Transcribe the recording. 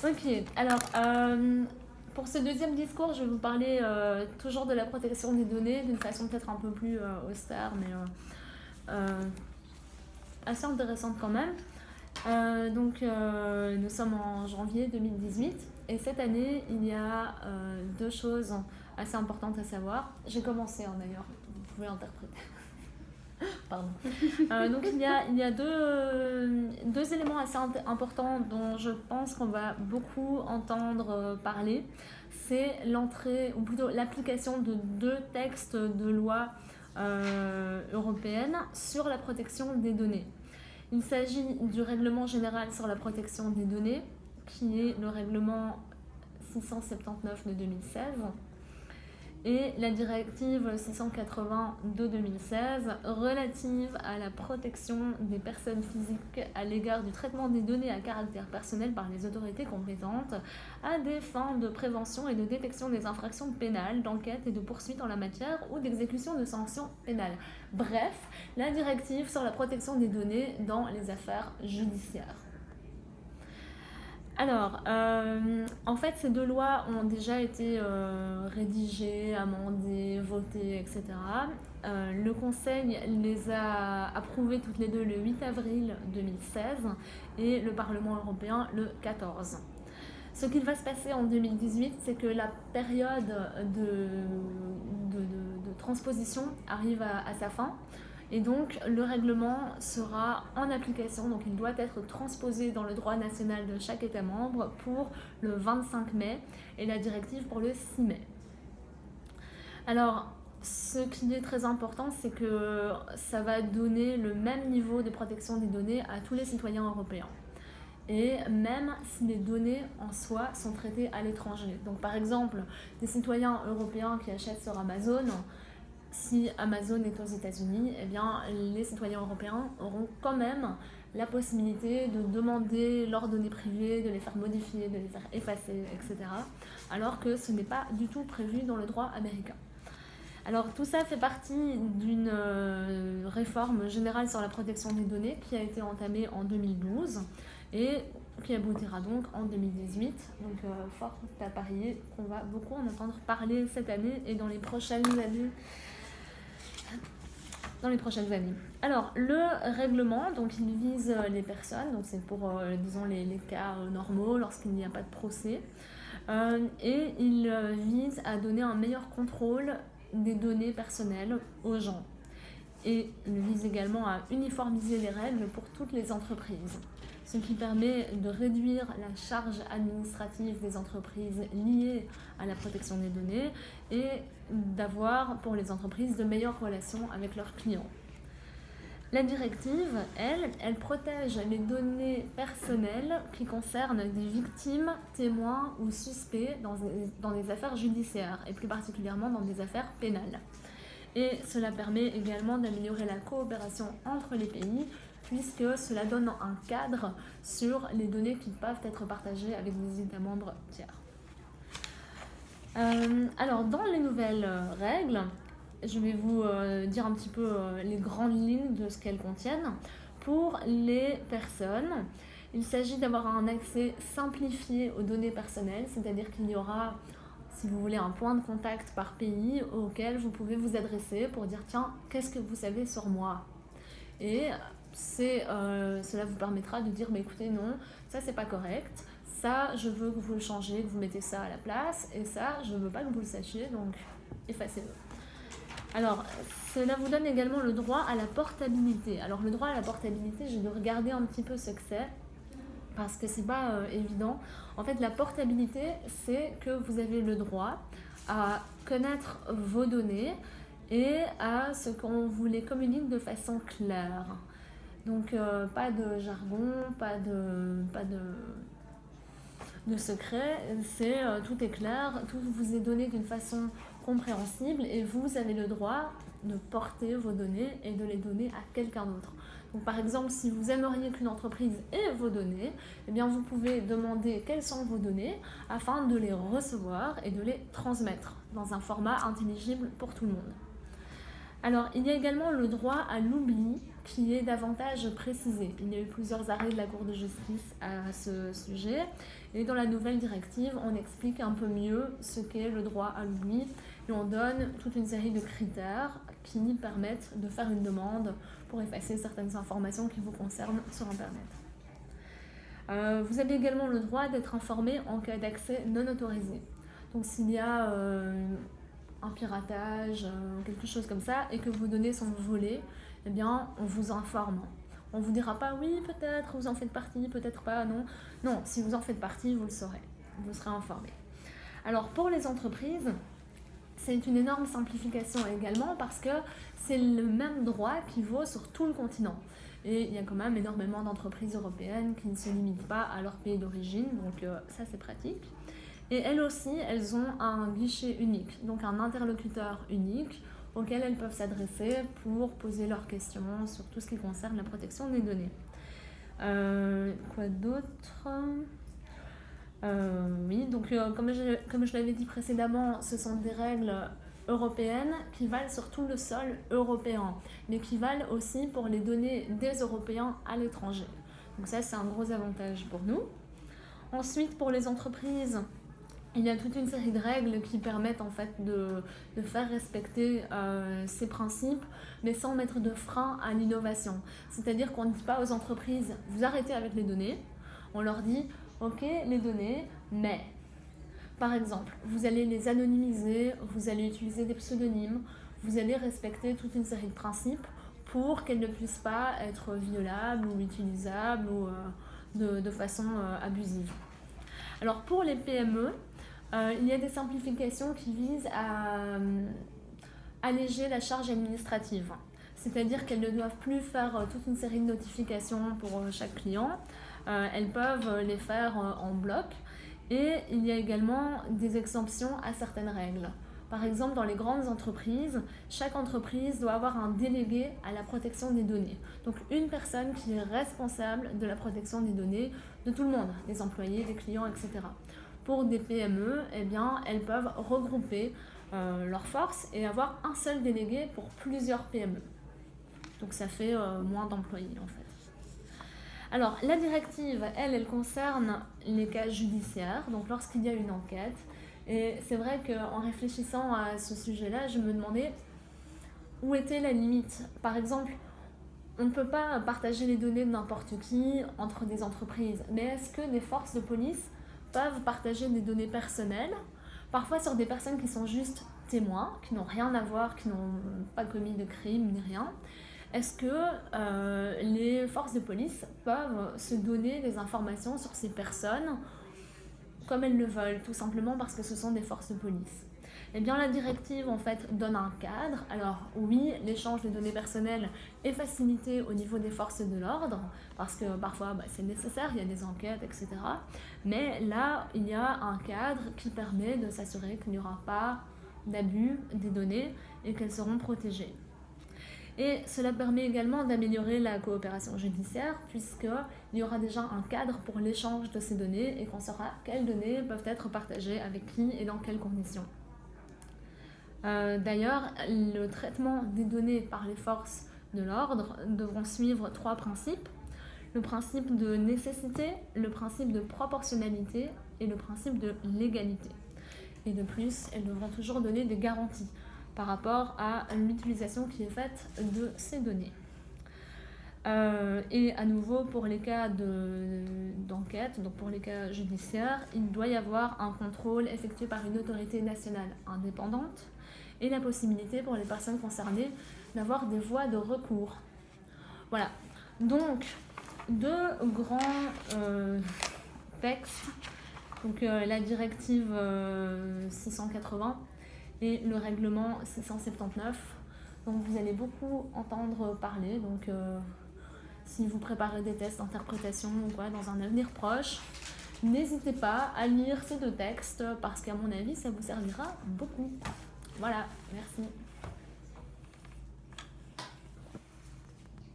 Ok, alors pour ce deuxième discours, je vais vous parler toujours de la protection des données d'une façon peut-être un peu plus austère, mais euh, assez intéressante quand même. Nous sommes en janvier 2018 et cette année, il y a deux choses assez importantes à savoir. J'ai commencé d'ailleurs, vous pouvez interpréter. Pardon. Il y a deux éléments assez importants dont je pense qu'on va beaucoup entendre parler. C'est l'entrée, ou plutôt l'application de deux textes de loi européenne sur la protection des données. Il s'agit du règlement général sur la protection des données, qui est le règlement 679 de 2016, et la directive 680 de 2016 relative à la protection des personnes physiques à l'égard du traitement des données à caractère personnel par les autorités compétentes à des fins de prévention et de détection des infractions pénales, d'enquête et de poursuite en la matière ou d'exécution de sanctions pénales. Bref, la directive sur la protection des données dans les affaires judiciaires. Alors, en fait, ces deux lois ont déjà été rédigées, amendées, votées, etc. Le Conseil les a approuvées toutes les deux le 8 avril 2016 et le Parlement européen le 14. Ce qu'il va se passer en 2018, c'est que la période de transposition arrive à sa fin. Et donc le règlement sera en application, donc il doit être transposé dans le droit national de chaque État membre pour le 25 mai et la directive pour le 6 mai. Alors, ce qui est très important, c'est que ça va donner le même niveau de protection des données à tous les citoyens européens. Et même si les données en soi sont traitées à l'étranger. Donc par exemple, des citoyens européens qui achètent sur Amazon, si Amazon est aux États-Unis, eh bien, les citoyens européens auront quand même la possibilité de demander leurs données privées, de les faire modifier, de les faire effacer, etc. Alors que ce n'est pas du tout prévu dans le droit américain. Alors tout ça fait partie d'une réforme générale sur la protection des données qui a été entamée en 2012 et qui aboutira donc en 2018. Donc fort à parier qu'on va beaucoup en entendre parler cette année et dans les prochaines années. Alors, le règlement, donc il vise les personnes, donc c'est pour, disons, les cas normaux lorsqu'il n'y a pas de procès, et il vise à donner un meilleur contrôle des données personnelles aux gens. Et il vise également à uniformiser les règles pour toutes les entreprises, ce qui permet de réduire la charge administrative des entreprises liées à la protection des données et d'avoir pour les entreprises de meilleures relations avec leurs clients. La directive, elle protège les données personnelles qui concernent des victimes, témoins ou suspects dans des affaires judiciaires et plus particulièrement dans des affaires pénales. Et cela permet également d'améliorer la coopération entre les pays puisque cela donne un cadre sur les données qui peuvent être partagées avec des États membres tiers. Alors, dans les nouvelles règles, je vais vous dire un petit peu les grandes lignes de ce qu'elles contiennent. Pour les personnes, il s'agit d'avoir un accès simplifié aux données personnelles, c'est-à-dire qu'il y aura, si vous voulez, un point de contact par pays auquel vous pouvez vous adresser pour dire « Tiens, qu'est-ce que vous savez sur moi ?» Et cela vous permettra de dire « Écoutez, non, ça c'est pas correct. Ça, je veux que vous le changez, que vous mettez ça à la place. Et ça, je veux pas que vous le sachiez, donc effacez-le. » Alors, cela vous donne également le droit à la portabilité. Alors, le droit à la portabilité, je vais regarder un petit peu ce que c'est, parce que c'est pas évident. En fait, la portabilité, c'est que vous avez le droit à connaître vos données et à ce qu'on vous les communique de façon claire. Donc, pas de jargon, pas de secret, tout est clair, tout vous est donné d'une façon compréhensible et vous avez le droit de porter vos données et de les donner à quelqu'un d'autre. Donc par exemple, si vous aimeriez qu'une entreprise ait vos données, eh bien vous pouvez demander quelles sont vos données afin de les recevoir et de les transmettre dans un format intelligible pour tout le monde. Alors, il y a également le droit à l'oubli qui est davantage précisé. Il y a eu plusieurs arrêts de la Cour de justice à ce sujet Et dans la nouvelle directive, on explique un peu mieux ce qu'est le droit à l'oubli et on donne toute une série de critères qui permettent de faire une demande pour effacer certaines informations qui vous concernent sur Internet. Vous avez également le droit d'être informé en cas d'accès non autorisé. Donc s'il y a un piratage, quelque chose comme ça, et que vos données sont volées, eh bien on vous informe. On ne vous dira pas oui peut-être vous en faites partie, peut-être pas, non. Non, si vous en faites partie, vous le saurez, vous serez informé. Alors pour les entreprises, c'est une énorme simplification également parce que c'est le même droit qui vaut sur tout le continent. Et il y a quand même énormément d'entreprises européennes qui ne se limitent pas à leur pays d'origine, donc ça c'est pratique. Et elles aussi, elles ont un guichet unique, donc un interlocuteur unique auquel elles peuvent s'adresser pour poser leurs questions sur tout ce qui concerne la protection des données. Quoi d'autre ? Oui, donc comme je l'avais dit précédemment, ce sont des règles européennes qui valent sur tout le sol européen, mais qui valent aussi pour les données des Européens à l'étranger. Donc ça, c'est un gros avantage pour nous. Ensuite, pour les entreprises, il y a toute une série de règles qui permettent en fait de faire respecter ces principes, mais sans mettre de frein à l'innovation. C'est-à-dire qu'on ne dit pas aux entreprises « vous arrêtez avec les données », on leur dit « ok, les données, mais… » Par exemple, vous allez les anonymiser, vous allez utiliser des pseudonymes, vous allez respecter toute une série de principes pour qu'elles ne puissent pas être violables ou utilisables ou de façon abusive. Alors pour les PME, il y a des simplifications qui visent à alléger la charge administrative. C'est-à-dire qu'elles ne doivent plus faire toute une série de notifications pour chaque client. Elles peuvent les faire en bloc. Et il y a également des exemptions à certaines règles. Par exemple, dans les grandes entreprises, chaque entreprise doit avoir un délégué à la protection des données. Donc une personne qui est responsable de la protection des données de tout le monde, des employés, des clients, etc. Pour des PME, eh bien, elles peuvent regrouper leurs forces et avoir un seul délégué pour plusieurs PME. Donc ça fait moins d'employés en fait. Alors, la directive, elle concerne les cas judiciaires, donc lorsqu'il y a une enquête. Et c'est vrai qu'en réfléchissant à ce sujet-là, je me demandais où était la limite. Par exemple, on ne peut pas partager les données de n'importe qui entre des entreprises, mais est-ce que des forces de police peuvent partager des données personnelles, parfois sur des personnes qui sont juste témoins, qui n'ont rien à voir, qui n'ont pas commis de crime ni rien? Est-ce que les forces de police peuvent se donner des informations sur ces personnes comme elles le veulent, tout simplement parce que ce sont des forces de police? Eh bien, la directive, en fait, donne un cadre. Alors, oui, l'échange de données personnelles est facilité au niveau des forces de l'ordre, parce que parfois, c'est nécessaire, il y a des enquêtes, etc. Mais là, il y a un cadre qui permet de s'assurer qu'il n'y aura pas d'abus des données et qu'elles seront protégées. Et cela permet également d'améliorer la coopération judiciaire puisqu'il y aura déjà un cadre pour l'échange de ces données et qu'on saura quelles données peuvent être partagées avec qui et dans quelles conditions. D'ailleurs, le traitement des données par les forces de l'ordre devront suivre 3 principes. Le principe de nécessité, le principe de proportionnalité et le principe de légalité. Et de plus, elles devront toujours donner des garanties par rapport à l'utilisation qui est faite de ces données. Et à nouveau, pour les cas d'enquête, donc pour les cas judiciaires, il doit y avoir un contrôle effectué par une autorité nationale indépendante et la possibilité pour les personnes concernées d'avoir des voies de recours. Voilà, donc 2 grands textes, donc la directive 680 et le règlement 679, donc vous allez beaucoup entendre parler, donc si vous préparez des tests d'interprétation ou quoi dans un avenir proche, n'hésitez pas à lire ces 2 textes parce qu'à mon avis ça vous servira beaucoup. Voilà, merci.